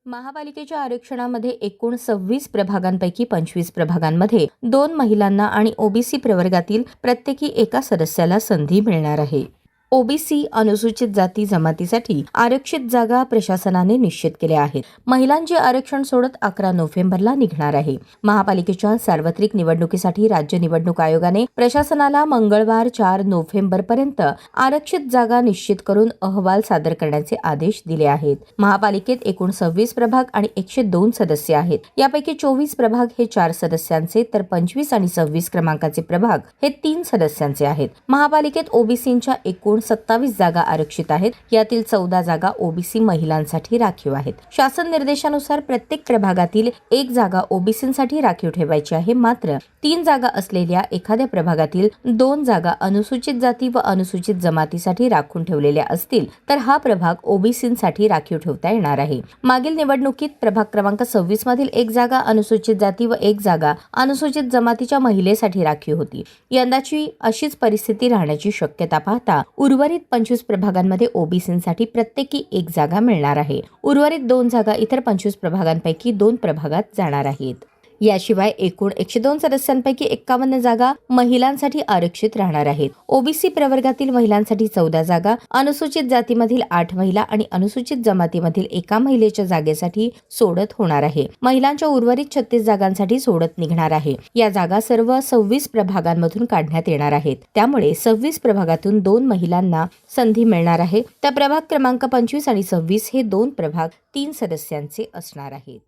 महापालिकेच्या आरक्षणामध्ये एकूण 26 प्रभागांपैकी 25 प्रभागांमध्ये 2 महिलांना आणि ओबीसी प्रवर्गातील प्रत्येकी एका सदस्याला संधी मिळणार आहे. ओबीसी अनुसूचित जाती जमातीसाठी आरक्षित जागा प्रशासनाने निश्चित केल्या आहेत. महिलांचे आरक्षण सोडत 11 नोव्हेंबरला निघणार आहे. महापालिकेच्या सार्वत्रिक निवडणुकीसाठी राज्य निवडणूक आयोगाने प्रशासनाला मंगळवार 4 नोव्हेंबरपर्यंत आरक्षित जागा निश्चित करून अहवाल सादर करण्याचे आदेश दिले आहेत. महापालिकेत एकूण 26 प्रभाग आणि 102 सदस्य आहेत. यापैकी 24 प्रभाग हे 4 सदस्यांचे तर 25 आणि 26 क्रमांकाचे प्रभाग हे 3 सदस्यांचे आहेत. महापालिकेत ओबीसींच्या एकूण 27 जागा आरक्षित आहेत. यातील 14 जागा ओबीसी महिलांसाठी राखीव आहेत. शासन निर्देशानुसार प्रत्येक प्रभागातील एक जागा ओबीसींसाठी राखीव ठेवायची आहे. मात्र 3 जागा असलेल्या एखाद्या प्रभागातील 2 जागा अनुसूचित जाती व अनुसूचित जमातीसाठी राखून ठेवलेल्या असतील तर हा प्रभाग ओबीसींसाठी राखीव ठेवता येणार आहे. मागील निवडणुकीत प्रभाग क्रमांक 26 मधील एक जागा अनुसूचित जाती व एक जागा अनुसूचित जमातीच्या महिलेसाठी राखीव होती. यंदाची अशीच परिस्थिती राहण्याची शक्यता पाहता उर्वरित 25 प्रभागांमध्ये ओबीसींसाठी प्रत्येकी एक जागा मिळणार आहे. उर्वरित 2 जागा इतर 25 प्रभागांपैकी 2 प्रभागात जाणार आहेत. याशिवाय एकूण 102 सदस्यांपैकी 51 जागा महिलांसाठी आरक्षित राहणार आहेत. ओबीसी प्रवर्गातील महिलांसाठी 14 जागा, अनुसूचित जातीमधील 8 महिला आणि अनुसूचित जमातीमधील एका महिलेच्या जागेसाठी सोडत होणार आहे. महिलांच्या उर्वरित 36 जागांसाठी सोडत निघणार आहे. या जागा सर्व 26 प्रभागांमधून काढण्यात येणार आहेत. त्यामुळे 26 प्रभागातून 2 महिलांना संधी मिळणार आहे. तर प्रभाग क्रमांक 25 आणि 26 हे 2 प्रभाग 3 सदस्यांचे असणार आहेत.